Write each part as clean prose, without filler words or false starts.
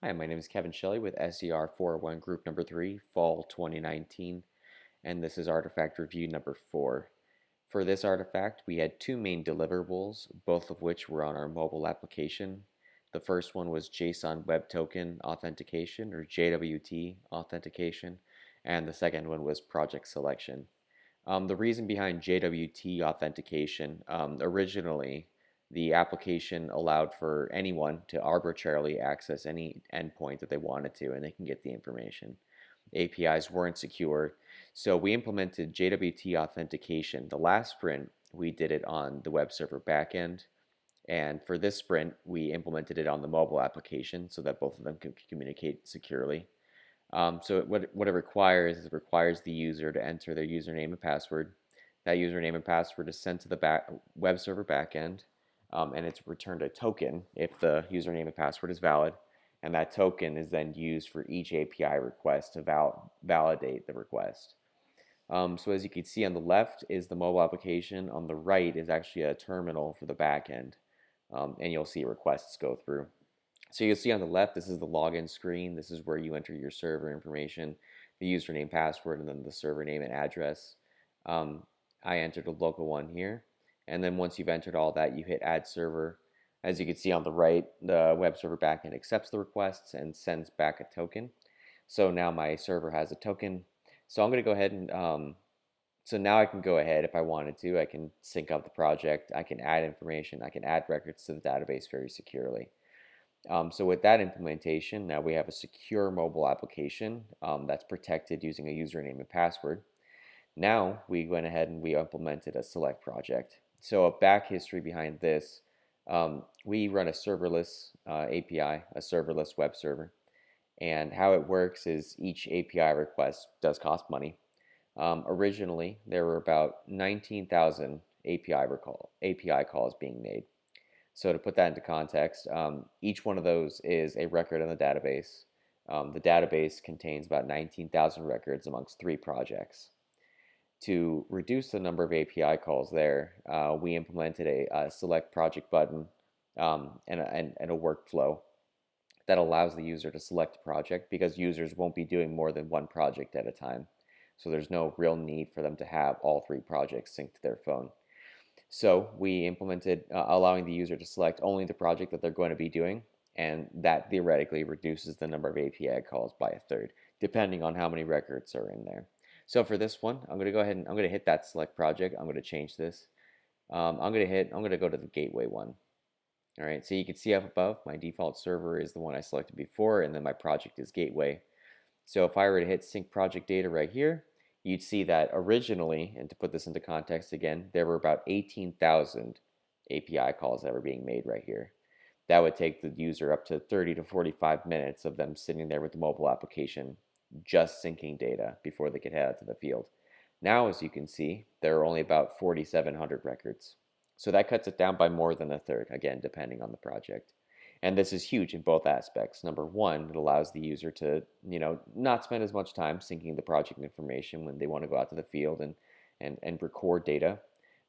Hi, my name is Kevin Shelley with SER401 Group Number 3, Fall 2019, and this is artifact review number 4. For this artifact, we had two main deliverables, both of which were on our mobile application. The first one was JSON Web Token Authentication, or JWT Authentication, and the second one was Project Selection. The reason behind JWT authentication, originally the application allowed for anyone to arbitrarily access any endpoint that they wanted to, and they can get the information. APIs weren't secure, so we implemented JWT authentication. The last sprint, we did it on the web server backend, and for this sprint, we implemented it on the mobile application so that both of them can communicate securely. So what it requires is it requires the user to enter their username and password. That username and password is sent to the web server backend, and it's returned a token if the username and password is valid. And that token is then used for each API request to validate the request. So as you can see on the left is the mobile application. On the right is actually a terminal for the backend, and you'll see requests go through. So you'll see on the left, this is the login screen. This is where you enter your server information, the username, password, and then the server name and address. I entered a local one here. And then once you've entered all that, you hit add server. As you can see on the right, the web server backend accepts the requests and sends back a token. So now my server has a token. So I'm going to go ahead and, so now I can go ahead if I wanted to. I can sync up the project. I can add information. I can add records to the database very securely. So with that implementation, now we have a secure mobile application that's protected using a username and password. Now we went ahead and we implemented a select project. So a back history behind this, we run a serverless API, a serverless web server. And how it works is each API request does cost money. Originally, there were about 19,000 API calls being made. So to put that into context, each one of those is a record in the database. The database contains about 19,000 records amongst 3 projects. To reduce the number of API calls there, we implemented a select project button and a workflow that allows the user to select a project because users won't be doing more than one project at a time. So there's no real need for them to have all 3 projects synced to their phone. So we implemented allowing the user to select only the project that they're going to be doing, and that theoretically reduces the number of API calls by a third, depending on how many records are in there. So for this one, I'm going to go ahead and I'm going to hit that select project. I'm going to change this. I'm going to go to the gateway one. All right, so you can see up above, my default server is the one I selected before, and then my project is gateway. So if I were to hit sync project data right here, you'd see that originally, and to put this into context again, there were about 18,000 API calls that were being made right here. That would take the user up to 30 to 45 minutes of them sitting there with the mobile application just syncing data before they could head out to the field. Now, as you can see, there are only about 4,700 records. So that cuts it down by more than a third, again, depending on the project. And this is huge in both aspects. Number one, it allows the user to, not spend as much time syncing the project information when they want to go out to the field and record data.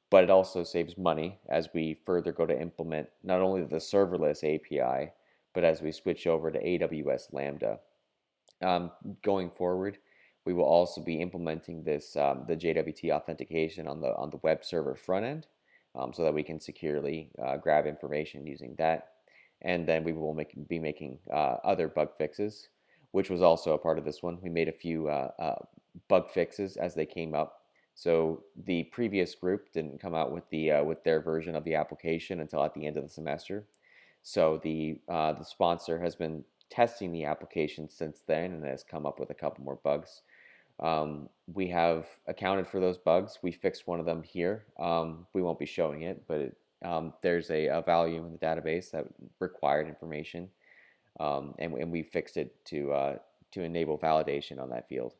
But it also saves money as we further go to implement not only the serverless API, but as we switch over to AWS Lambda. Going forward, we will also be implementing this the JWT authentication on the web server front end, so that we can securely grab information using that. And then we will be making other bug fixes, which was also a part of this one. We made a few bug fixes as they came up. So the previous group didn't come out with with their version of the application until at the end of the semester. So the sponsor has been testing the application since then and has come up with a couple more bugs. We have accounted for those bugs. We fixed one of them here. We won't be showing it, but there's a value in the database that required information, and we fixed it to enable validation on that field.